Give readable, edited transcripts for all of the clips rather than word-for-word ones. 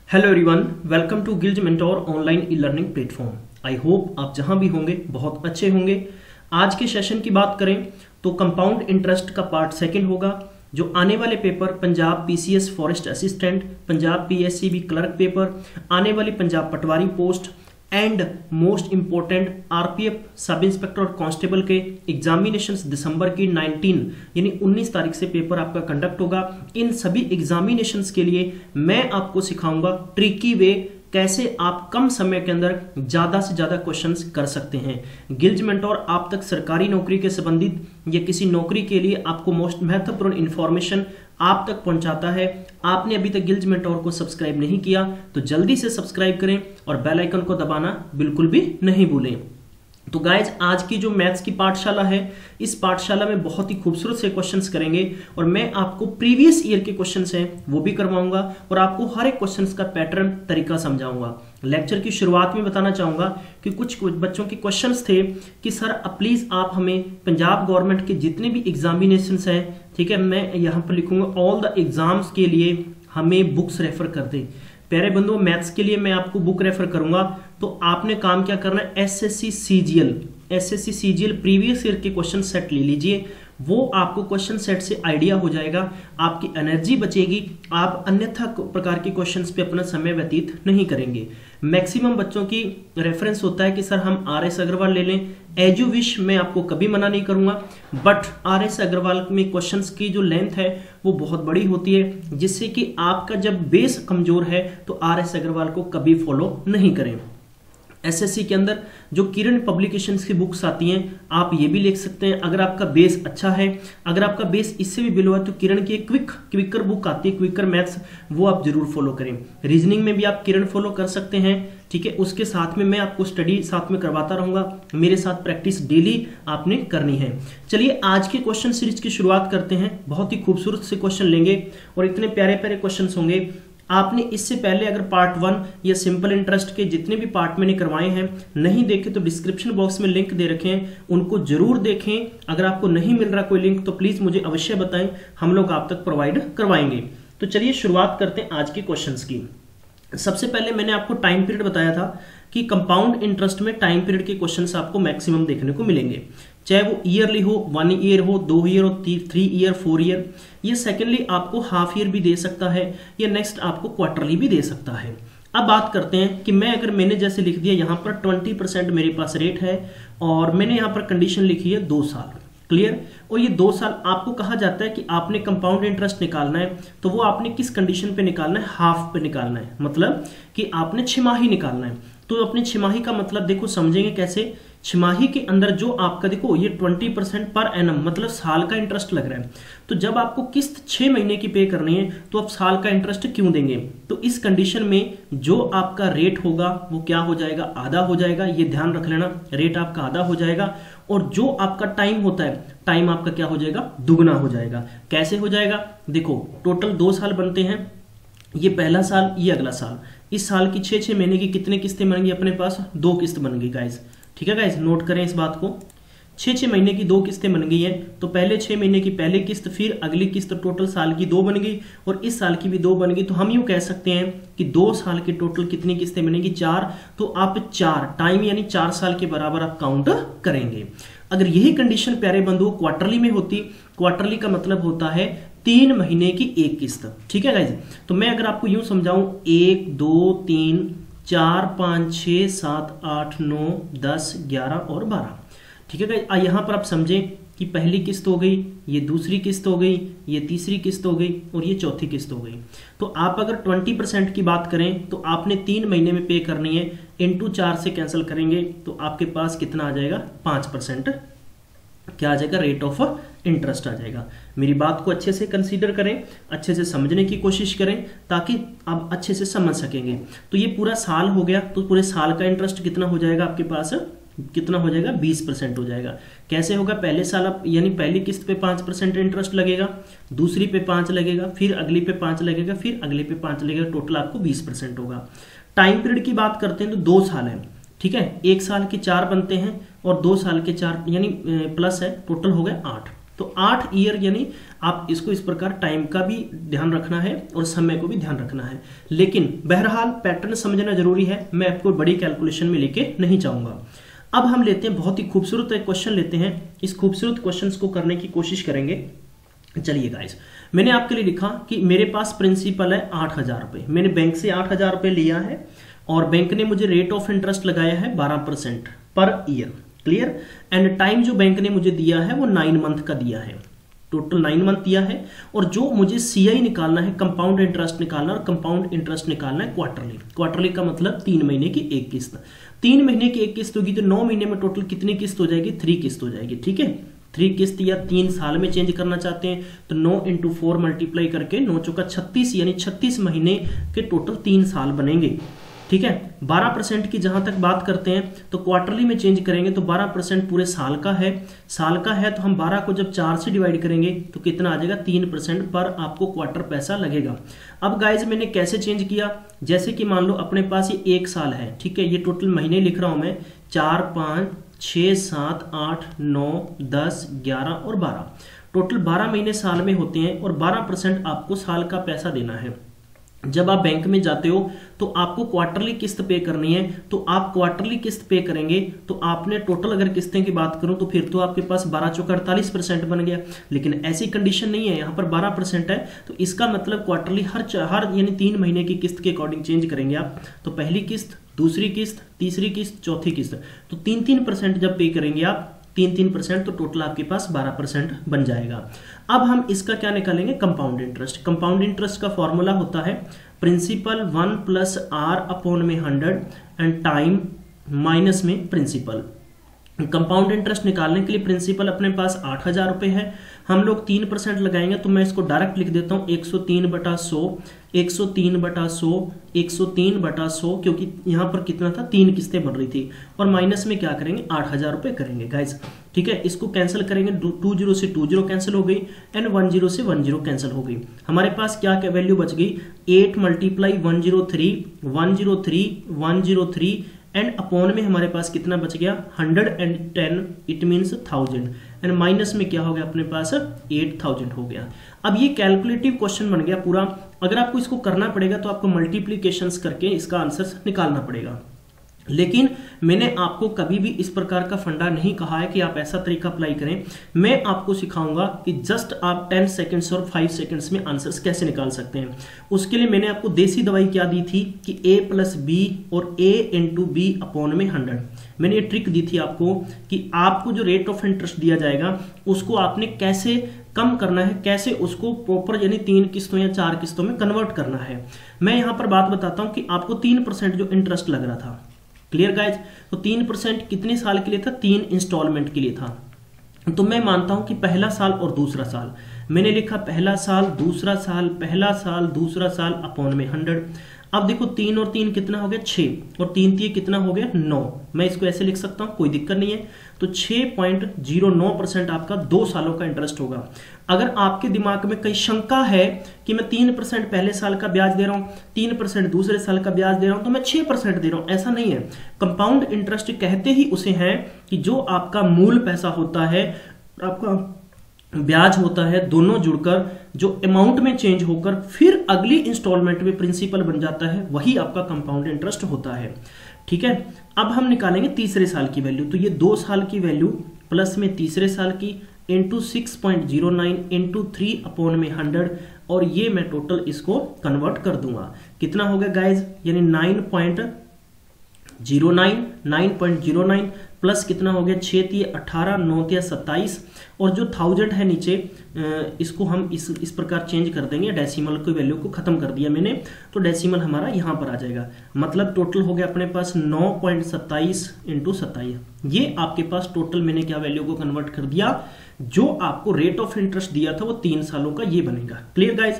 Hello everyone, welcome to Gillz mentor online e learning platform. I hope आप जहां भी होंगे बहुत अच्छे होंगे। आज के सेशन की बात करें तो कंपाउंड इंटरेस्ट का पार्ट सेकंड होगा, जो आने वाले paper Punjab PCS forest assistant, Punjab PSCB clerk paper, आने वाली Punjab Patwari post and most important RPF sub inspector और कांस्टेबल के एग्जामिनेशंस दिसंबर की 19 तारीख से पेपर आपका कंडक्ट होगा। इन सभी एग्जामिनेशंस के लिए मैं आपको सिखाऊंगा ट्रिकी वे, कैसे आप कम समय के अंदर ज्यादा से ज्यादा क्वेश्चंस कर सकते हैं। गिल्ज मेंटोर आप तक सरकारी नौकरी के संबंधित या किसी नौकरी के लिए आपको मोस्ट महत्वपूर्ण इंफॉर्मेशन आप तक पहुंचाता है। आपने अभी तक गिल्ज मेंटोर को सब्सक्राइब नहीं किया तो जल्दी से सब्सक्राइब करें और बेल आइकन को दबाना बिल्कुल भी नहीं भूलें। तो गाइज, आज की जो मैथ्स की पाठशाला है, इस पाठशाला में बहुत ही खूबसूरत से क्वेश्चंस करेंगे और मैं आपको प्रीवियस ईयर के क्वेश्चंस हैं वो भी करवाऊंगा और आपको हर एक क्वेश्चंस का पैटर्न तरीका समझाऊंगा। लेक्चर की शुरुआत में बताना चाहूंगा कि कुछ बच्चों के क्वेश्चंस थे कि सर प्लीज आप हमें पंजाब गवर्नमेंट के जितने भी एग्जामिनेशंस हैं, ठीक है, मैं यहाँ पर लिखूंगा ऑल द एग्जाम्स के लिए हमें बुक्स रेफर कर दें। प्यारे बंधुओं, मैथ्स के लिए मैं आपको बुक रेफर करूंगा, तो आपने काम क्या करना है, एसएससी सीजीएल प्रीवियस ईयर के क्वेश्चन सेट ले लीजिए। वो आपको क्वेश्चन सेट से आइडिया हो जाएगा, आपकी एनर्जी बचेगी, आप अन्यथा प्रकार के क्वेश्चंस पे अपना समय व्यतीत नहीं करेंगे। मैक्सिमम बच्चों की रेफरेंस होता है कि सर हम आरएस अग्रवाल ले लें। एज यू विश, मैं आपको कभी मना नहीं करूंगा, बट आरएस अग्रवाल में क्वेश्चंस की जो लेंथ है वो बहुत बड़ी होती है, जिससे कि आपका जब बेस कमजोर है तो आरएस अग्रवाल को कभी फॉलो नहीं करें। एसएससी के अंदर जो किरण पब्लिकेशंस की बुक्स आती हैं, आप ये भी लिख सकते हैं। अगर आपका बेस अच्छा है, अगर आपका बेस इससे भी बिलो है, तो किरण की एक क्विकर बुक आती है, क्विकर मैथ्स, वो आप जरूर फॉलो करें। रीजनिंग में भी आप किरण फॉलो कर सकते हैं, ठीक है। उसके साथ में मैं आपको स्टडी साथ में करवाता रहूंगा, मेरे साथ प्रैक्टिस डेली आपने करनी है। चलिए आज के क्वेश्चन सीरीज की शुरुआत करते हैं। बहुत ही खूबसूरत से क्वेश्चन लेंगे और इतने प्यारे प्यारे क्वेश्चन होंगे। आपने इससे पहले अगर पार्ट 1 या सिंपल इंटरेस्ट के जितने भी पार्ट मैंने करवाए हैं नहीं देखे तो डिस्क्रिप्शन बॉक्स में लिंक दे रखे हैं, उनको जरूर देखें। अगर आपको नहीं मिल रहा कोई लिंक तो प्लीज मुझे अवश्य बताएं, हम लोग आप तक प्रोवाइड करवाएंगे। तो चलिए शुरुआत करते हैं आज के क्वेश्चंस की। सबसे पहले मैंने आपको टाइम पीरियड बताया था कि कंपाउंड इंटरेस्ट में टाइम पीरियड के क्वेश्चंस आपको मैक्सिमम देखने को मिलेंगे, चाहे वो ईयरली हो, 1 ईयर हो, 2 ईयर हो, 3 ईयर, 4 ईयर। ये सेकेंडली आपको हाफ ईयर भी दे सकता है या नेक्स्ट आपको क्वार्टरली भी दे सकता है। अब बात करते हैं कि मैंने जैसे लिख दिया यहाँ पर 20% मेरे पास रेट है और मैंने यहाँ पर कंडीशन लिखी है 2 साल, क्लियर। और ये 2 साल आपको कहा जाता है कि आपने कंपाउंड इंटरेस्ट निकालना है, तो वो आपने किस कंडीशन पे निकालना है, हाफ पे निकालना है, मतलब कि आपने छिमाही निकालना है। तो अपनी छिमाही का मतलब देखो समझेंगे कैसे। छिमाही के अंदर जो आपका देखो ये 20% पर एनम मतलब साल का इंटरेस्ट लग रहा है, तो जब आपको किस्त 6 महीने की पे करनी है तो आप साल का इंटरेस्ट क्यों देंगे। तो इस कंडीशन में जो आपका रेट होगा वो क्या हो जाएगा, आधा हो जाएगा। ये ध्यान रख लेना, रेट आपका आधा हो जाएगा और जो आपका टाइम होता है, टाइम आपका क्या हो जाएगा, दुगना हो जाएगा। कैसे हो जाएगा, देखो टोटल 2 साल बनते हैं, ये पहला साल, ये अगला साल। इस साल की 6 महीने की कितने किस्तें बनेंगी अपने पास, 2 किस्त बन गई गाइस, ठीक है गाइस, नोट करें इस बात को। 6 महीने की 2 किस्तें बन गई हैं, तो पहले 6 महीने की पहली किस्त, फिर अगली किस्त, टोटल साल की 2 बन गई और इस साल की भी 2 बन गई। तो हम यूं कह सकते हैं कि 2 साल की टोटल कितनी किस्तें बनेगी, 4। तो आप 4 टाइम यानी 4 साल के बराबर आप काउंट करेंगे। अगर यही कंडीशन प्यारे बंधुओं क्वार्टरली में होती, क्वार्टरली का मतलब होता है 3 महीने की 1 किस्त, ठीक है गाइज। तो मैं अगर आपको यूं समझाऊं, 1 2 3 4 5 6 7 8 9 10 11 और 12, ठीक है गाइज। यहाँ पर आप समझें कि पहली किस्त हो गई, ये दूसरी किस्त हो गई, ये तीसरी किस्त हो गई और ये चौथी किस्त हो गई। तो आप अगर 20% की बात करें तो आपने 3 महीने में पे करनी है, इंटू 4 से कैंसिल करेंगे तो आपके पास कितना आ जाएगा, 5% क्या आ जाएगा, रेट ऑफ इंटरेस्ट आ जाएगा। मेरी बात को अच्छे से कंसीडर करें, अच्छे से समझने की कोशिश करें ताकि आप अच्छे से समझ सकेंगे। तो ये पूरा साल हो गया, तो पूरे साल का इंटरेस्ट कितना हो जाएगा आपके पास, कितना हो जाएगा, 20% हो जाएगा। कैसे होगा, पहले साल आप यानी पहली किस्त पे 5% इंटरेस्ट लगेगा, दूसरी पे 5 लगेगा, फिर अगली पे 5 लगेगा, फिर अगले पे 5 लगेगा, टोटल आपको 20% होगा। टाइम पीरियड की बात करते हैं तो 2 साल है, ठीक है। 1 साल के 4 बनते हैं और 2 साल के 4 यानी प्लस है, टोटल हो गए 8। तो 8 ईयर यानी आप इसको इस प्रकार टाइम का भी ध्यान रखना है और समय को भी ध्यान रखना है। लेकिन बहरहाल पैटर्न समझना जरूरी है, मैं आपको बड़ी कैलकुलेशन में लेके नहीं जाऊंगा। अब हम लेते हैं बहुत ही खूबसूरत एक क्वेश्चन लेते हैं, इस खूबसूरत क्वेश्चन को करने की कोशिश करेंगे। चलिए गाइस, मैंने आपके लिए लिखा कि मेरे पास प्रिंसिपल है 8,000 रुपये, मैंने बैंक से 8,000 रुपये लिया है और बैंक ने मुझे रेट ऑफ इंटरेस्ट लगाया है 12% per year. Clear. And time जो बैंक ने मुझे दिया है वो 9 मंथ का दिया है, टोटल 9 मंथ दिया है। और जो मुझे सीआई निकालना है, कंपाउंड इंटरेस्ट निकालना, और कंपाउंड इंटरेस्ट निकालना है क्वार्टरली। क्वार्टरली का मतलब 3 महीने की एक किस्त। 3 महीने की एक किस्त होगी तो 9 महीने में टोटल कितनी किस्त हो जाएगी? 3 किस्त हो जाएगी। ठीक है, 3 किस्त या 3 साल में चेंज करना चाहते हैं तो 9 × 4 मल्टीप्लाई करके 9 चौका 36 यानी 36 महीने के टोटल 3 साल बनेंगे। ठीक है। 12% की जहां तक बात करते हैं तो क्वार्टरली में चेंज करेंगे तो 12% पूरे साल का है। साल का है तो हम 12 को जब 4 से डिवाइड करेंगे तो कितना आ जाएगा? 3% पर आपको क्वार्टर पैसा लगेगा। अब गाइज मैंने कैसे चेंज किया? जैसे कि मान लो अपने पास ये 1 साल है, ठीक है, ये टोटल महीने लिख रहा हूं मैं, 4, 5, 6, 7, 8, 9, 10, 11 और 12, टोटल 12 महीने साल में होते हैं और 12% आपको साल का पैसा देना है। जब आप बैंक में जाते हो तो आपको क्वार्टरली किस्त पे करनी है, तो आप क्वार्टरली किस्त पे करेंगे तो आपने टोटल अगर किस्तें की बात करूं तो फिर तो आपके पास 12 चौका 48% बन गया। लेकिन ऐसी कंडीशन नहीं है, यहाँ पर 12% है तो इसका मतलब क्वार्टरली हर यानी 3 महीने की किस्त के अकॉर्डिंग चेंज करेंगे आप। तो पहली किस्त, दूसरी किस्त, तीसरी किस्त, चौथी किस्त, तो 3% जब पे करेंगे आप 3% तो टोटल आपके पास 12% बन जाएगा। अब हम इसका क्या निकालेंगे? Compound interest. कंपाउंड इंटरेस्ट का फॉर्मूला होता है principal 1 + R/100 and time minus में प्रिंसिपल। कंपाउंड इंटरेस्ट निकालने के लिए प्रिंसिपल अपने पास 8,000 रुपये है, हम लोग 3% लगाएंगे तो मैं इसको डायरेक्ट लिख देता हूँ 103/100, 103/100, 103/100, क्योंकि यहाँ पर कितना था? 3 किस्तें बन रही थी। और माइनस में क्या करेंगे? 8,000 रुपये करेंगे गाइज। ठीक है, इसको कैंसिल करेंगे, 20 से 20 कैंसिल हो गई एंड 10 से 10 कैंसिल हो गई। हमारे पास क्या क्या वैल्यू बच गई? 8 × 103, 103, 103 एंड अपॉन में हमारे पास कितना बच गया? 110, इट मीन्स 1000 एंड माइनस में क्या हो गया अपने पास? 8000 हो गया। अब ये कैलकुलेटिव क्वेश्चन बन गया पूरा। अगर आपको इसको करना पड़ेगा तो आपको मल्टीप्लीकेशंस करके इसका आंसर निकालना पड़ेगा। लेकिन मैंने आपको कभी भी इस प्रकार का फंडा नहीं कहा है कि आप ऐसा तरीका अप्लाई करें। मैं आपको सिखाऊंगा कि जस्ट आप 10 सेकंड्स और 5 सेकंड्स में आंसर्स कैसे निकाल सकते हैं। उसके लिए मैंने आपको देसी दवाई क्या दी थी कि a + b और a × b/100। मैंने ये ट्रिक दी थी आपको कि आपको जो रेट ऑफ इंटरेस्ट दिया जाएगा उसको आपने कैसे कम करना है, कैसे उसको प्रॉपर यानी 3 किस्तों या 4 किस्तों में कन्वर्ट करना है। मैं यहां पर बात बताता हूं कि आपको 3% जो इंटरेस्ट लग रहा था, क्लियर गाइज, तो 3% कितने साल के लिए था? 3 इंस्टॉलमेंट के लिए था। तो मैं मानता हूं कि पहला साल और दूसरा साल, मैंने लिखा पहला साल, दूसरा साल, पहला साल, दूसरा साल अपॉन में 100। अब देखो 3 और 3 कितना हो गया? 6 और 3 3 कितना हो गया? 9। मैं इसको ऐसे लिख सकता हूं, कोई दिक्कत नहीं है। तो 6.09% आपका 2 सालों का इंटरेस्ट होगा। अगर आपके दिमाग में कई शंका है कि मैं 3% पहले साल का ब्याज दे रहा हूं, 3% दूसरे साल का ब्याज दे रहा हूं, तो मैं 6% दे रहा हूं, ऐसा नहीं है। कंपाउंड इंटरेस्ट कहते ही उसे है कि जो आपका मूल पैसा होता है, आपका ब्याज होता है, दोनों जुड़कर जो अमाउंट में चेंज होकर फिर अगली इंस्टॉलमेंट में प्रिंसिपल बन जाता है, वही आपका कंपाउंड इंटरेस्ट होता है। ठीक है, अब हम निकालेंगे तीसरे साल की वैल्यू। तो ये 2 साल की वैल्यू प्लस में तीसरे साल की इंटू 6.09 इंटू 3/100 और ये मैं टोटल इसको कन्वर्ट कर दूंगा। कितना हो गया गाइज? यानी 9.09 प्लस कितना हो गया? 6 × 18, 9 × 27 और जो 1000 है नीचे, इसको हम इस प्रकार चेंज कर देंगे। डेसिमल की वैल्यू को खत्म कर दिया मैंने, तो डेसिमल हमारा यहाँ पर आ जाएगा। मतलब टोटल हो गया अपने पास 9.27 × 27। ये आपके पास टोटल मैंने क्या वैल्यू को कन्वर्ट कर दिया, जो आपको रेट ऑफ इंटरेस्ट दिया था वो 3 सालों का ये बनेगा। Clear guys?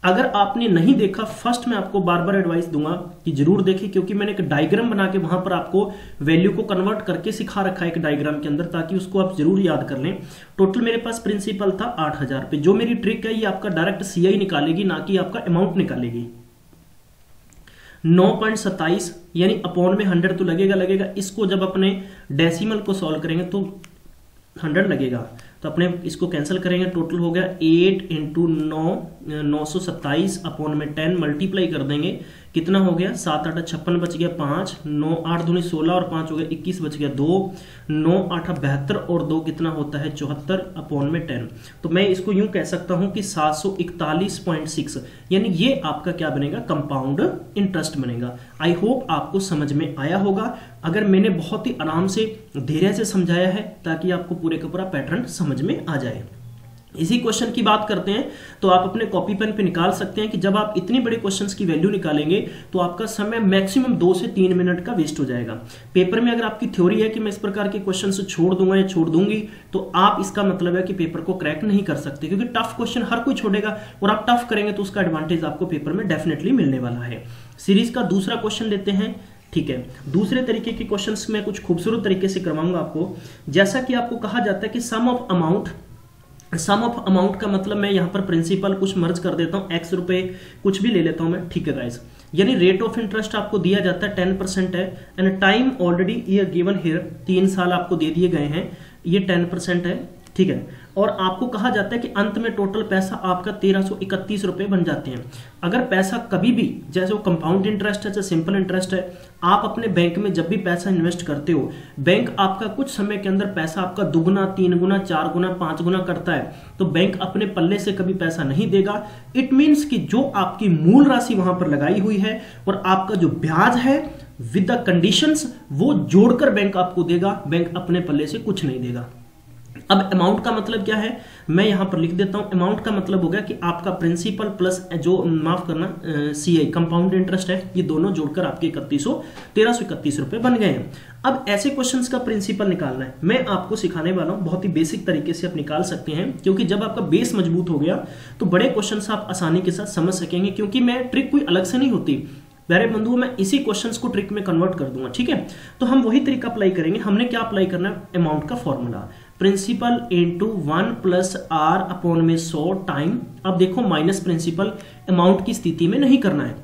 अगर आपने नहीं देखा, फर्स्ट मैं आपको बार बार एडवाइस दूंगा कि जरूर देखें, क्योंकि मैंने एक डायग्राम बना के वहां पर आपको वैल्यू को कन्वर्ट करके सिखा रखा है एक डायग्राम के अंदर, ताकि उसको आप जरूर याद कर लें। टोटल मेरे पास प्रिंसिपल था 8,000 रुपये। जो मेरी ट्रिक है ये आपका डायरेक्ट सीआई निकालेगी, ना कि आपका अमाउंट निकालेगी। 9.27 यानी अपॉन में 100 तो लगेगा। इसको जब अपने डेसिमल को सॉल्व करेंगे तो 100 लगेगा। तो अपने इसको कैंसिल करेंगे, टोटल हो गया 8 इंटू 927 अपॉन में 10 मल्टीप्लाई कर देंगे, कितना हो गया 7 8 56 बच गया 5, 9 8 दूनी 16 और 5 हो गया 21 बच गया 2, 9 8 72 और 2 कितना होता है 74 अपॉन में 10। तो मैं इसको यूं कह सकता हूं कि 741.6 यानी ये आपका क्या बनेगा, कंपाउंड इंटरेस्ट बनेगा। आई होप आपको समझ में आया होगा। अगर मैंने बहुत ही आराम से धैर्य से समझाया है ताकि आपको पूरे का पूरा पैटर्न समझ में आ जाए। इसी क्वेश्चन की बात करते हैं तो आप अपने कॉपी पेन पे निकाल सकते हैं कि जब आप इतने बड़े क्वेश्चंस की वैल्यू निकालेंगे तो आपका समय मैक्सिमम 2 से 3 मिनट का वेस्ट हो जाएगा। पेपर में अगर आपकी थ्योरी है कि मैं इस प्रकार के क्वेश्चन से छोड़ दूंगा या छोड़ दूंगी तो आप इसका मतलब है कि पेपर को क्रैक नहीं कर सकते, क्योंकि टफ क्वेश्चन हर कोई छोड़ेगा और आप टफ करेंगे तो उसका एडवांटेज आपको पेपर में डेफिनेटली मिलने वाला है। सीरीज का दूसरा क्वेश्चन लेते हैं। ठीक है, दूसरे तरीके के क्वेश्चंस में कुछ खूबसूरत तरीके से करवाऊंगा आपको। जैसा कि आपको कहा जाता है कि सम ऑफ अमाउंट का मतलब मैं यहाँ पर प्रिंसिपल कुछ मर्ज कर देता हूँ, x रुपए कुछ भी ले लेता हूँ मैं। ठीक है गाइस, यानी रेट ऑफ इंटरेस्ट आपको दिया जाता है 10% है एंड टाइम ऑलरेडी ये गिवन हियर 3 साल आपको दे दिए गए हैं, ये 10% है। ठीक है, और आपको कहा जाता है कि अंत में टोटल पैसा आपका 1331 रुपए बन जाते हैं। अगर पैसा कभी भी, जैसे वो कंपाउंड इंटरेस्ट है चाहे सिंपल इंटरेस्ट है, आप अपने बैंक में जब भी पैसा इन्वेस्ट करते हो, बैंक आपका कुछ समय के अंदर पैसा आपका 2 गुना 3 गुना 4 गुना 5 गुना करता है, तो बैंक अपने पल्ले से कभी पैसा नहीं देगा। इट मीन्स कि जो आपकी मूल राशि वहां पर लगाई हुई है और आपका जो ब्याज है विद द कंडीशंस वो जोड़कर बैंक आपको देगा, बैंक अपने पल्ले से कुछ नहीं देगा। अब अमाउंट का मतलब क्या है, मैं यहां पर लिख देता हूं। अमाउंट का मतलब हो गया कि आपका प्रिंसिपल प्लस जो माफ करना सीआई कंपाउंड इंटरेस्ट है, ये दोनों जोड़कर आपके 1331 रुपए बन गए हैं। अब ऐसे क्वेश्चंस का प्रिंसिपल निकालना है, मैं आपको सिखाने वाला हूं। बहुत ही बेसिक तरीके से आप निकाल सकते हैं, क्योंकि जब आपका बेस मजबूत हो गया तो बड़े क्वेश्चंस आप आसानी के साथ समझ सकेंगे, क्योंकि मैं ट्रिक कोई अलग से नहीं होती प्यारे बंधुओं, मैं इसी क्वेश्चंस को ट्रिक में कन्वर्ट कर दूंगा। ठीक है, तो हम वही तरीका अप्लाई करेंगे। हमने क्या अप्लाई करना है, अमाउंट का formula principal into 1 plus R upon में 100 टाइम। अब देखो माइनस प्रिंसिपल अमाउंट की स्थिति में नहीं करना है।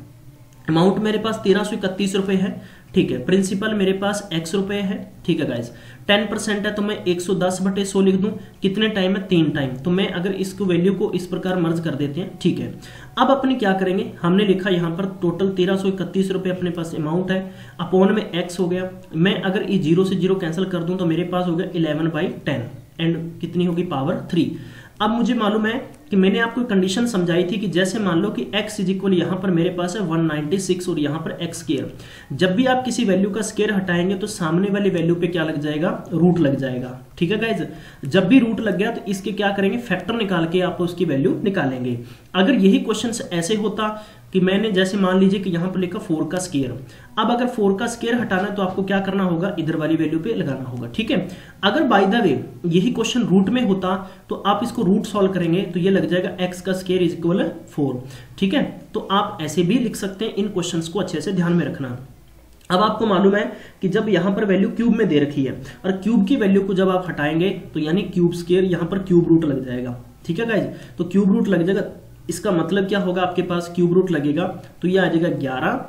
अमाउंट मेरे पास 1331 रुपए है। ठीक है, प्रिंसिपल मेरे पास x रुपए है। ठीक है गाइज, 10% है तो मैं 110/100 लिख दूं। कितने टाइम है, 3 टाइम। तो मैं अगर इसको वैल्यू को इस प्रकार मर्ज कर देते हैं। ठीक है, अब अपने क्या करेंगे, हमने लिखा यहाँ पर टोटल 1331 रुपए अपने पास अमाउंट है, अपॉन में x हो गया। मैं अगर ये 0 से 0 कैंसिल कर दूं तो मेरे पास हो गया 11/10 एंड कितनी होगी, पावर 3। अब मुझे मालूम है कि मैंने आपको कंडीशन समझाई थी कि जैसे मान लो कि x इक्वल यहाँ पर मेरे पास है 196 और यहाँ पर x स्क्वायर। जब भी आप किसी वैल्यू का स्क्वायर हटाएंगे तो सामने वाली वैल्यू पे क्या लग जाएगा, रूट लग जाएगा। ठीक है गाइज, जब भी रूट लग गया तो इसके क्या करेंगे, फैक्टर निकाल के आप उसकी वैल्यू निकालेंगे। अगर यही क्वेश्चन ऐसे होता कि मैंने जैसे मान लीजिए कि यहाँ पर लिखा 4 का स्क्वायर, अब अगर 4 का स्क्वायर हटाना है तो आपको क्या करना होगा, इधर वाली वैल्यू पे लगाना होगा। ठीक है, अगर बाय द वे यही क्वेश्चन रूट में होता तो आप इसको रूट सॉल्व करेंगे तो ये लग जाएगा x का स्क्वायर इज इक्वल 4। ठीक है, तो आप ऐसे भी लिख सकते हैं। इन क्वेश्चंस को अच्छे से ध्यान में रखना। अब आपको मालूम है कि जब यहां पर वैल्यू क्यूब में दे रखी है और क्यूब की वैल्यू को जब आप हटाएंगे तो यानी क्यूब स्क्वायर यहां पर क्यूब रूट लग जाएगा। ठीक है गाइज, तो क्यूब रूट लग जाएगा, इसका मतलब क्या होगा, आपके पास क्यूब रूट लगेगा तो ये आ जाएगा 11।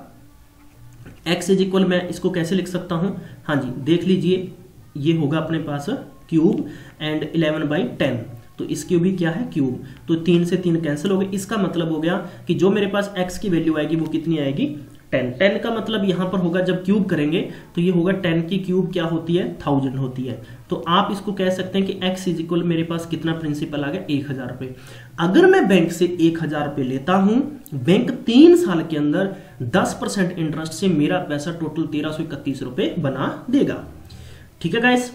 x इज इक्वल, मैं इसको कैसे लिख सकता हूं, हाँ जी देख लीजिए, ये होगा अपने पास क्यूब एंड 11/10, तो इसकी भी क्या है, क्यूब। तो 3 से 3 कैंसिल हो गए। इसका मतलब हो गया कि जो मेरे पास x की वैल्यू आएगी वो कितनी आएगी, 10। 10 का मतलब यहां पर होगा जब क्यूब करेंगे तो ये होगा 10 की क्यूब क्या होती है, 1000 होती है। तो आप इसको कह सकते हैं कि x इज इक्वल मेरे पास कितना प्रिंसिपल आ गया, 1000 रुपए। अगर मैं बैंक से 1000 रुपए लेता हूं, बैंक 3 साल के अंदर 10% इंटरेस्ट से मेरा पैसा टोटल 1331 रुपए बना देगा। ठीक है गाइस,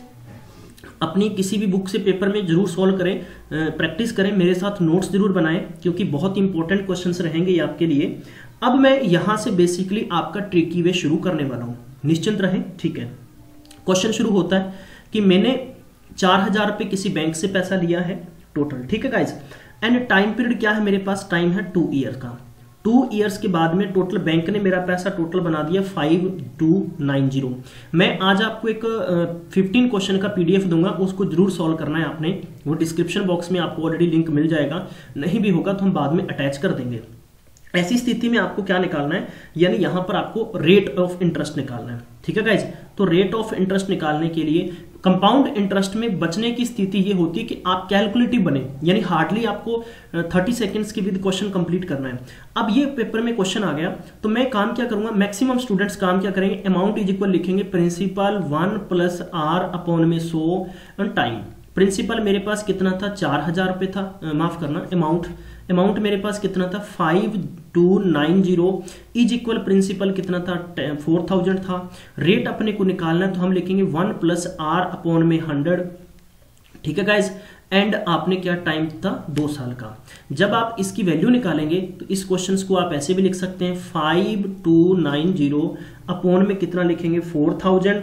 अपनी किसी भी बुक से पेपर में जरूर सॉल्व करें, प्रैक्टिस करें, मेरे साथ नोट्स जरूर बनाएं, क्योंकि बहुत इंपॉर्टेंट क्वेश्चंस रहेंगे ये आपके लिए। अब मैं यहां से बेसिकली आपका ट्रिकी वे शुरू करने वाला हूं, निश्चिंत रहें। ठीक है, क्वेश्चन शुरू होता है कि मैंने 4000 रुपए किसी बैंक से पैसा लिया है टोटल। ठीक है गाइज, एंड टाइम पीरियड क्या है, मेरे पास टाइम है 2 ईयर का। 2 ईयर्स के बाद में टोटल बैंक ने मेरा पैसा टोटल बना दिया 5290। मैं आज आपको एक 15 क्वेश्चन का पीडीएफ दूंगा, उसको जरूर सॉल्व करना है आपने। वो डिस्क्रिप्शन बॉक्स में आपको ऑलरेडी लिंक मिल जाएगा, नहीं भी होगा तो हम बाद में अटैच कर देंगे। ऐसी स्थिति में आपको क्या निकालना है, यानी यहां पर आपको रेट ऑफ इंटरेस्ट निकालना है। ठीक है गाइज, तो रेट ऑफ इंटरेस्ट निकालने के लिए कंपाउंड इंटरेस्ट में बचने की स्थिति ये होती है कि आप कैलकुलेटिव बने, यानी हार्डली आपको 30 सेकंड्स के विद क्वेश्चन कंप्लीट करना है। अब ये पेपर में क्वेश्चन आ गया तो मैं काम क्या करूंगा, मैक्सिमम स्टूडेंट्स काम क्या करेंगे, अमाउंट इज इक्वल लिखेंगे प्रिंसिपल 1 + r अपॉन में 100 टाइम। प्रिंसिपल मेरे पास कितना था, 4000 रुपये था, माफ करना अमाउंट मेरे पास कितना था 5290 इज इक्वल प्रिंसिपल कितना था 4000 था। रेट अपने को निकालना है तो हम लिखेंगे 1 + r अपॉन में 100। ठीक है गाइज, एंड आपने क्या टाइम था 2 साल का। जब आप इसकी वैल्यू निकालेंगे तो इस क्वेश्चन को आप ऐसे भी लिख सकते हैं 5290 अपॉन में कितना लिखेंगे 4000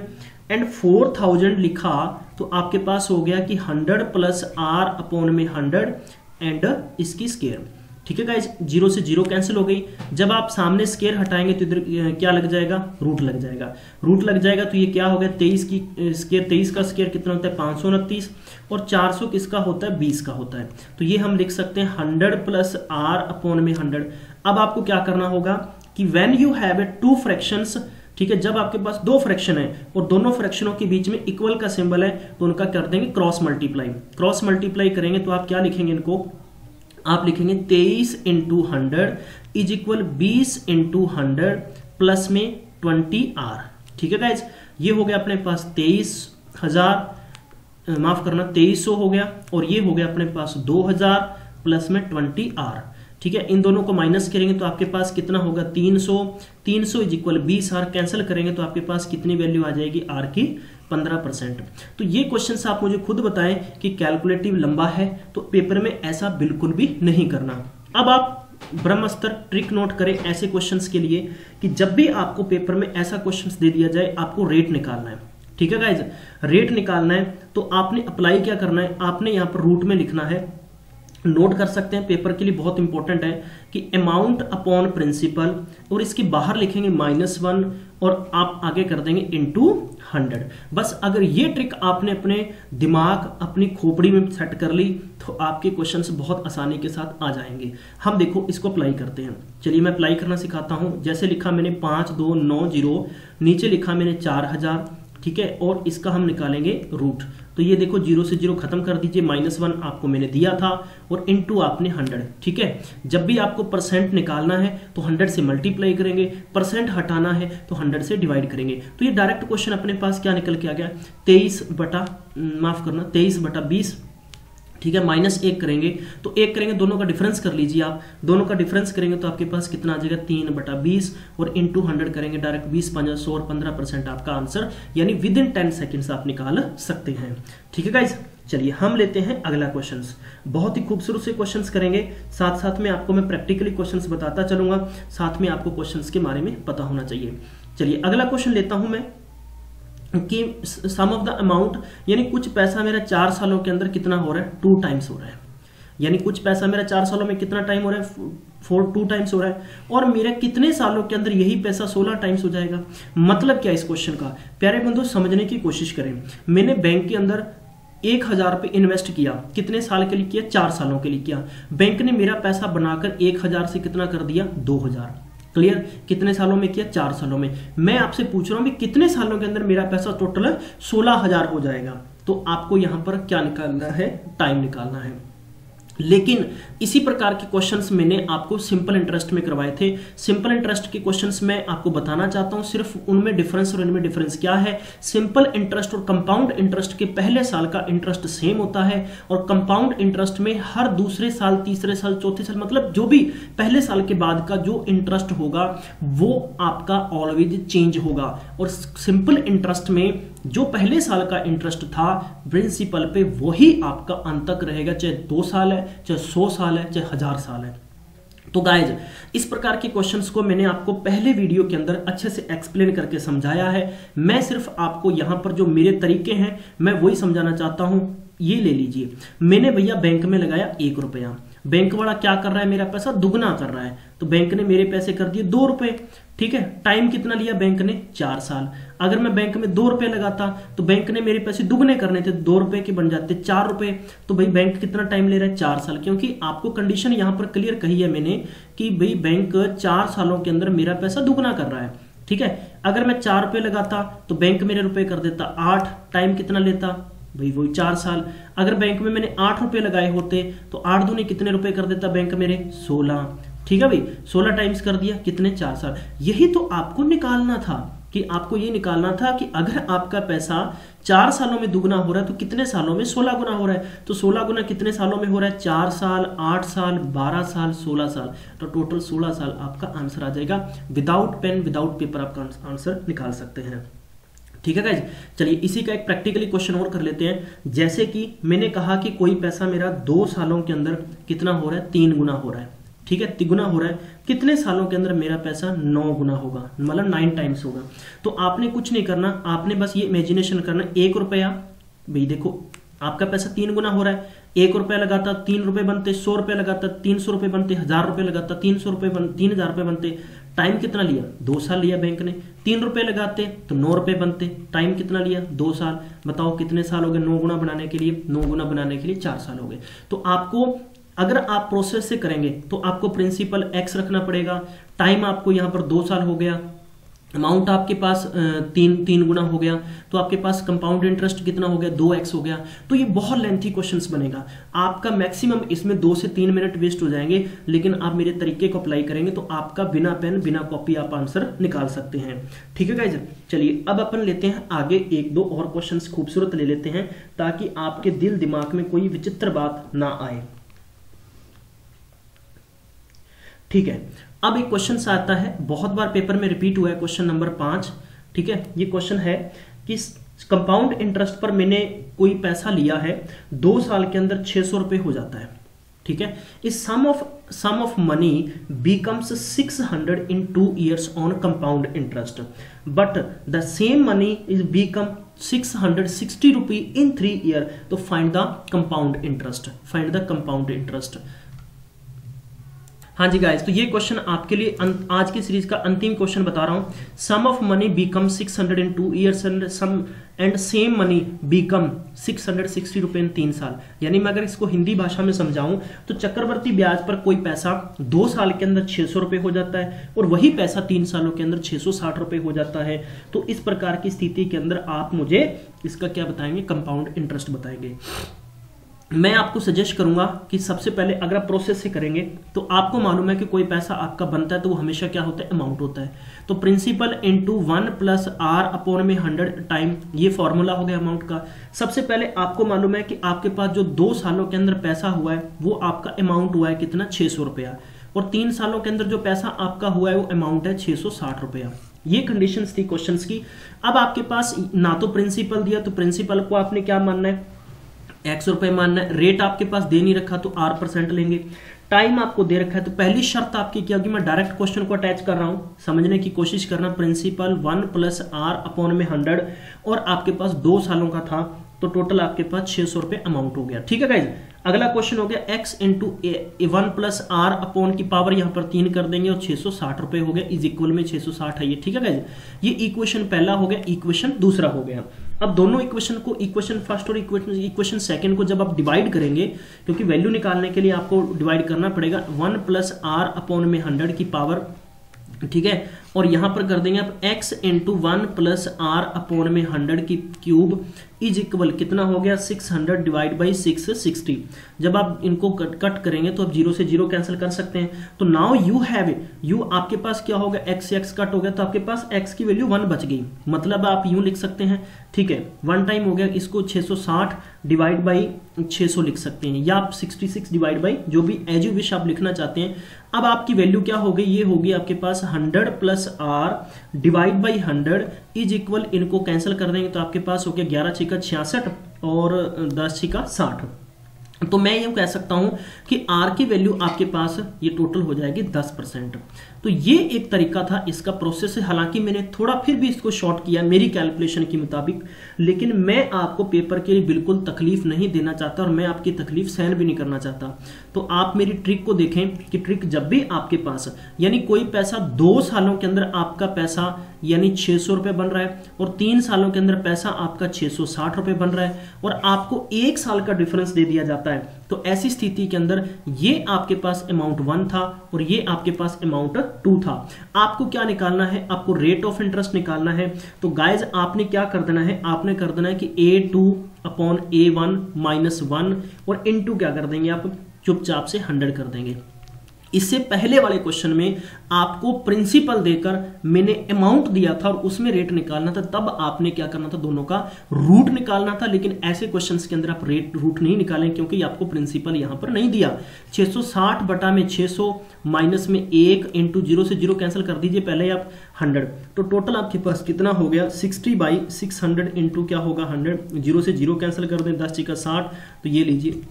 एंड 4000 लिखा तो आपके पास हो गया कि 100 + r अपॉन में 100 एंड इसकी स्केयर। ठीक है गाइज, 0 से 0 कैंसिल हो गई। जब आप सामने स्केयर हटाएंगे तो इधर क्या लग जाएगा, रूट लग जाएगा। रूट लग जाएगा तो ये क्या हो गया 23 की स्केयर, 23 का स्केयर कितना होता है 529 और 400 किसका होता है 20 का होता है। तो ये हम लिख सकते हैं 100 + r अपॉन में 100। अब आपको क्या करना होगा कि व्हेन यू हैव 2 फ्रैक्शंस, ठीक है, जब आपके पास 2 फ्रैक्शन है और दोनों फ्रैक्शनों के बीच में इक्वल का सिंबल है तो उनका कर देंगे क्रॉस मल्टीप्लाई। क्रॉस मल्टीप्लाई करेंगे तो आप क्या लिखेंगे, इनको आप लिखेंगे 23 × 100 इज इक्वल 20 × 100 प्लस में 20r। ठीक है गाइज, ये हो गया अपने पास 23,000, माफ करना 2300 हो गया और ये हो गया अपने पास 2000 प्लस में 20r। ठीक है, इन दोनों को माइनस करेंगे तो आपके पास कितना होगा 300 इज इक्वल 20r। कैंसिल करेंगे तो आपके पास कितनी वैल्यू आ जाएगी r की 15%। तो ये क्वेश्चन आप मुझे खुद बताएं कि कैलकुलेटिव लंबा है तो पेपर में ऐसा बिल्कुल भी नहीं करना। अब आप ब्रह्मास्त्र ट्रिक नोट करें ऐसे क्वेश्चंस के लिए कि जब भी आपको पेपर में ऐसा क्वेश्चंस दे दिया जाए आपको रेट निकालना है। ठीक है गाइज, रेट निकालना है तो आपने अप्लाई क्या करना है, आपने यहाँ पर रूट में लिखना है, नोट कर सकते हैं पेपर के लिए बहुत इंपॉर्टेंट है कि अमाउंट अपॉन प्रिंसिपल और इसके बाहर लिखेंगे -1 और आप आगे कर देंगे इनटू 100। बस अगर ये ट्रिक आपने अपने दिमाग अपनी खोपड़ी में सेट कर ली तो आपके क्वेश्चंस बहुत आसानी के साथ आ जाएंगे। हम देखो इसको अप्लाई करते हैं। चलिए मैं अप्लाई करना सिखाता हूं। जैसे लिखा मैंने 5290, नीचे लिखा मैंने 4000, ठीक है, और इसका हम निकालेंगे रूट। तो ये देखो 0 से 0 खत्म कर दीजिए, -1 आपको मैंने दिया था और इनटू आपने 100। ठीक है, जब भी आपको परसेंट निकालना है तो 100 से मल्टीप्लाई करेंगे, परसेंट हटाना है तो 100 से डिवाइड करेंगे। तो ये डायरेक्ट क्वेश्चन अपने पास क्या निकल के आ गया 23/20। ठीक है, -1 करेंगे तो 1 करेंगे, दोनों का डिफरेंस कर लीजिए आप, दोनों का डिफरेंस करेंगे तो आपके पास कितना आ जाएगा 3/20 और इनटू 100 करेंगे डायरेक्ट 20 × 5 100 और 15% आपका आंसर, यानी विद इन 10 सेकेंड्स आप निकाल सकते हैं। ठीक है गाइज, चलिए हम लेते हैं अगला क्वेश्चन। बहुत ही खूबसूरत से क्वेश्चंस करेंगे, साथ साथ में आपको मैं प्रैक्टिकली क्वेश्चंस बताता चलूंगा, साथ में आपको क्वेश्चंस के बारे में पता होना चाहिए। चलिए अगला क्वेश्चन लेता हूं मैं कि सम ऑफ द अमाउंट, यानी कुछ पैसा मेरा 4 सालों के अंदर कितना हो रहा है 2 टाइम्स हो रहा है, यानी कुछ पैसा मेरा 4 सालों में कितना टाइम हो रहा है 2 टाइम्स हो रहा है, और मेरा कितने सालों के अंदर यही पैसा 16 टाइम्स हो जाएगा। मतलब क्या इस क्वेश्चन का, प्यारे बंधु समझने की कोशिश करें। मैंने बैंक के अंदर 1000 रुपये इन्वेस्ट किया, कितने साल के लिए किया 4 सालों के लिए किया। बैंक ने मेरा पैसा बनाकर 1000 से कितना कर दिया 2000। क्लियर, कितने सालों में किया 4 सालों में। मैं आपसे पूछ रहा हूं कि कितने सालों के अंदर मेरा पैसा टोटल 16000 हो जाएगा। तो आपको यहां पर क्या निकालना है, टाइम निकालना है। लेकिन इसी प्रकार के क्वेश्चंस मैंने आपको सिंपल इंटरेस्ट में करवाए थे। सिंपल इंटरेस्ट के क्वेश्चंस मैं आपको बताना चाहता हूं, सिर्फ उनमें डिफरेंस और इनमें डिफरेंस क्या है। सिंपल इंटरेस्ट और कंपाउंड इंटरेस्ट के पहले साल का इंटरेस्ट सेम होता है और कंपाउंड इंटरेस्ट में हर दूसरे साल, तीसरे साल, चौथे साल, मतलब जो भी पहले साल के बाद का जो इंटरेस्ट होगा वो आपका ऑलवेज चेंज होगा। और सिंपल इंटरेस्ट में जो पहले साल का इंटरेस्ट था प्रिंसिपल पे वही आपका अंत तक रहेगा, चाहे 2 साल है, चाहे 100 साल है, चाहे 1000 साल है। तो गाइज इस प्रकार के क्वेश्चंस को मैंने आपको पहले वीडियो के अंदर अच्छे से एक्सप्लेन करके समझाया है। मैं सिर्फ आपको यहां पर जो मेरे तरीके हैं मैं वही समझाना चाहता हूं। ये ले लीजिए, मैंने भैया बैंक में लगाया 1 रुपया, बैंक वाला क्या कर रहा है मेरा पैसा दुगना कर रहा है, तो बैंक ने मेरे पैसे कर दिए 2 रुपए। ठीक है, टाइम कितना लिया बैंक ने 4 साल। अगर मैं बैंक में 2 रुपए लगाता तो बैंक ने मेरे पैसे दुगने करने थे, 2 रुपए के बन जाते 4 रुपए। तो भाई बैंक कितना टाइम ले रहा है 4 साल, क्योंकि आपको कंडीशन यहां पर क्लियर कही है मैंने कि भाई बैंक 4 सालों के अंदर मेरा पैसा दुगना कर रहा है। ठीक है। अगर मैं 4 रुपये लगाता तो बैंक मेरे रुपए कर देता 8, टाइम कितना लेता भाई वही 4 साल। अगर बैंक में मैंने 8 रुपये लगाए होते तो 8 दूनी कितने रुपए कर देता बैंक मेरे 16, ठीक है भाई 16 टाइम्स कर दिया कितने 4 साल। यही तो आपको निकालना था कि आपको ये निकालना था कि अगर आपका पैसा 4 सालों में दुगना हो रहा है तो कितने सालों में 16 गुना हो रहा है। तो 16 गुना कितने सालों में हो रहा है 4 साल, 8 साल, 12 साल, 16 साल, तो टोटल 16 साल आपका आंसर आ जाएगा। विदाउट पेन विदाउट पेपर आपका आंसर निकाल सकते हैं, ठीक है गाइज। चलिए इसी का एक प्रैक्टिकली क्वेश्चन और कर लेते हैं। जैसे कि मैंने कहा कि कोई पैसा मेरा 2 सालों के अंदर कितना हो रहा है 3 गुना हो रहा है, ठीक है 3 गुना हो रहा है। कितने सालों के अंदर मेरा पैसा 9 गुना होगा, मतलब 9 टाइम्स होगा। तो आपने कुछ नहीं करना, आपने बस ये इमेजिनेशन करना 1 रुपया, भाई देखो आपका पैसा 3 गुना हो रहा है, 1 रुपया लगाता 3 रुपए बनते, 100 रुपये लगाता 300 रुपये बनते, 1000 रुपये लगाता 300 रुपये 3000 रुपये बनते। टाइम कितना लिया 2 साल लिया बैंक ने। 3 रुपये लगाते तो 9 रुपये बनते, टाइम कितना लिया 2 साल। बताओ कितने साल हो गए 9 गुना बनाने के लिए, 9 गुना बनाने के लिए 4 साल हो गए। तो आपको अगर आप प्रोसेस से करेंगे तो आपको प्रिंसिपल x रखना पड़ेगा, टाइम आपको यहाँ पर 2 साल हो गया, अमाउंट आपके पास 3 गुना हो गया, तो आपके पास कंपाउंड इंटरेस्ट कितना हो गया 2x हो गया। तो ये बहुत लेंथी क्वेश्चंस बनेगा, आपका मैक्सिमम इसमें 2 से 3 मिनट वेस्ट हो जाएंगे, लेकिन आप मेरे तरीके को अप्लाई करेंगे तो आपका बिना पेन बिना कॉपी आप आंसर निकाल सकते हैं, ठीक है गाइज। चलिए अब अपन लेते हैं आगे 1-2 और क्वेश्चंस खूबसूरत ले लेते हैं ताकि आपके दिल दिमाग में कोई विचित्र बात ना आए, ठीक है। अब एक क्वेश्चन आता है, बहुत बार पेपर में रिपीट हुआ है, क्वेश्चन नंबर 5, ठीक है। ये क्वेश्चन है कि कंपाउंड इंटरेस्ट पर मैंने कोई पैसा लिया है, 2 साल के अंदर 600 रुपये हो जाता है, ठीक है। इस sum of money becomes 600 in 2 years on compound interest, but the same money is become 660 rupee in 3 years। तो find the compound interest, find the compound interest. हाँ जी गाइस, तो ये क्वेश्चन आपके लिए आज की सीरीज का अंतिम क्वेश्चन बता रहा हूं। Sum of money become 600 in 2 years and same money become 660 रुपए इन 3 साल। यानी मैं अगर इसको हिंदी भाषा में समझाऊं तो चक्रवर्ती ब्याज पर कोई पैसा 2 साल के अंदर 600 रुपए हो जाता है और वही पैसा 3 सालों के अंदर 660 रुपए हो जाता है। तो इस प्रकार की स्थिति के अंदर आप मुझे इसका क्या बताएंगे, कंपाउंड इंटरेस्ट बताएंगे। मैं आपको सजेस्ट करूंगा कि सबसे पहले अगर आप प्रोसेस से करेंगे तो आपको मालूम है कि कोई पैसा आपका बनता है तो वो हमेशा क्या होता है, अमाउंट होता है। तो प्रिंसिपल इंटू 1 + r/100 टाइम, ये फॉर्मूला हो गया अमाउंट का। सबसे पहले आपको मालूम है कि आपके पास जो 2 सालों के अंदर पैसा हुआ है वो आपका अमाउंट हुआ है कितना 600 रुपया, और 3 सालों के अंदर जो पैसा आपका हुआ है वो अमाउंट है 660 रुपया। ये कंडीशंस थी क्वेश्चंस की। अब आपके पास ना तो प्रिंसिपल दिया, तो प्रिंसिपल को आपने क्या मानना है, x रुपए मानना है। रेट आपके पास दे नहीं रखा तो r% लेंगे। टाइम आपको दे रखा है तो पहली शर्त आपकी क्या होगी, मैं डायरेक्ट क्वेश्चन को अटैच कर रहा हूं, समझने की कोशिश करना। प्रिंसिपल 1 + r/100 और आपके पास 2 सालों का था तो टोटल आपके पास 600 रुपए अमाउंट हो गया, ठीक है गाइज। अगला क्वेश्चन हो गया x × 1 + r/, यहां पर 3 कर देंगे और 660 रुपए हो गया, इज इक्वल में 660 है ये, ठीक है गाइज। ये इक्वेशन पहला हो गया, इक्वेशन दूसरा हो गया। अब दोनों इक्वेशन को, इक्वेशन फर्स्ट और इक्वेशन सेकंड को जब आप डिवाइड करेंगे, क्योंकि वैल्यू निकालने के लिए आपको डिवाइड करना पड़ेगा, 1 + r/100 की पावर, ठीक है, और यहां पर कर देंगे आप x × 1 + r/100 की क्यूब इज इक्वल कितना हो गया 600 / 660। जब आप इनको कट करेंगे तो आप 0 से 0 कैंसिल कर सकते हैं। तो नाउ यू हैव यू, आपके पास क्या होगा, x से x कट हो गया तो आपके पास x की वैल्यू 1 बच गई। मतलब आप यूं लिख सकते हैं, ठीक है, 1 टाइम हो गया, इसको 660 / 600 लिख सकते हैं, या आप 66 / जो भी एज यू विश आप लिखना चाहते हैं। अब आपकी वैल्यू क्या हो गई, ये होगी आपके पास 100 + r / 100 इज इक्वल, इनको कैंसिल कर देंगे तो आपके पास हो गया 11 × 6 = 66 और 10 × 60। तो मैं यूं कह सकता हूं कि r की वैल्यू आपके पास ये टोटल हो जाएगी 10%। तो ये एक तरीका था इसका प्रोसेस है। हालांकि मैंने थोड़ा फिर भी इसको शॉर्ट किया मेरी कैलकुलेशन के मुताबिक, लेकिन मैं आपको पेपर के लिए बिल्कुल तकलीफ नहीं देना चाहता और मैं आपकी तकलीफ सहन भी नहीं करना चाहता। तो आप मेरी ट्रिक को देखें कि ट्रिक जब भी आपके पास, यानी कोई पैसा 2 सालों के अंदर आपका पैसा यानी 600 रुपये बन रहा है और 3 सालों के अंदर पैसा आपका 660 रुपये बन रहा है और आपको 1 साल का डिफरेंस दे दिया जाता है, तो ऐसी स्थिति के अंदर ये आपके पास अमाउंट 1 था और ये आपके पास अमाउंट 2 था। आपको क्या निकालना है, आपको रेट ऑफ इंटरेस्ट निकालना है। तो गाइज आपने क्या कर देना है, आपने कर देना है कि A2 अपॉन A1 माइनस 1 और इनटू क्या कर देंगे आप, चुपचाप से 100 कर देंगे। इससे पहले वाले क्वेश्चन में आपको प्रिंसिपल देकर मैंने अमाउंट दिया था और उसमें रेट निकालना था, तब आपने क्या करना था, दोनों का रूट निकालना था। लेकिन ऐसे क्वेश्चंस के अंदर आप रेट रूट नहीं निकालें क्योंकि आपको प्रिंसिपल यहां पर नहीं दिया। 660 बटा में 600 माइनस में 1 इंटू 0 से 0 कैंसिल कर दीजिए पहले आप 100। तो टोटल आपके पास कितना हो गया, 60/600 इंटू क्या होगा 100, 0 से 0 कैंसिल कर दें, 10 × 60, तो ये लीजिए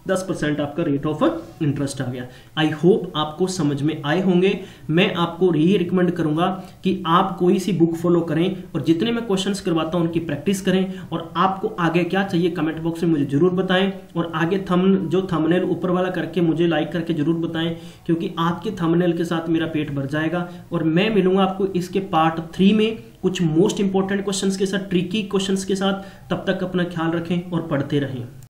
10% आपका रेट ऑफ इंटरेस्ट आ गया। आई होप आपको समझ में आए होंगे। मैं आपको यही रिकमेंड करूंगा कि आप कोई सी बुक फॉलो करें और जितने मैं क्वेश्चंस करवाता हूं उनकी प्रैक्टिस करें। और आपको आगे क्या चाहिए कमेंट बॉक्स में मुझे जरूर बताएं और आगे थंबनेल ऊपर वाला करके मुझे लाइक करके जरूर बताएं, क्योंकि आपके थंबनेल के साथ मेरा पेट भर जाएगा। और मैं मिलूंगा आपको इसके पार्ट 3 में कुछ मोस्ट इंपॉर्टेंट क्वेश्चंस के साथ, ट्रिकी क्वेश्चंस के साथ। तब तक अपना ख्याल रखें और पढ़ते रहें।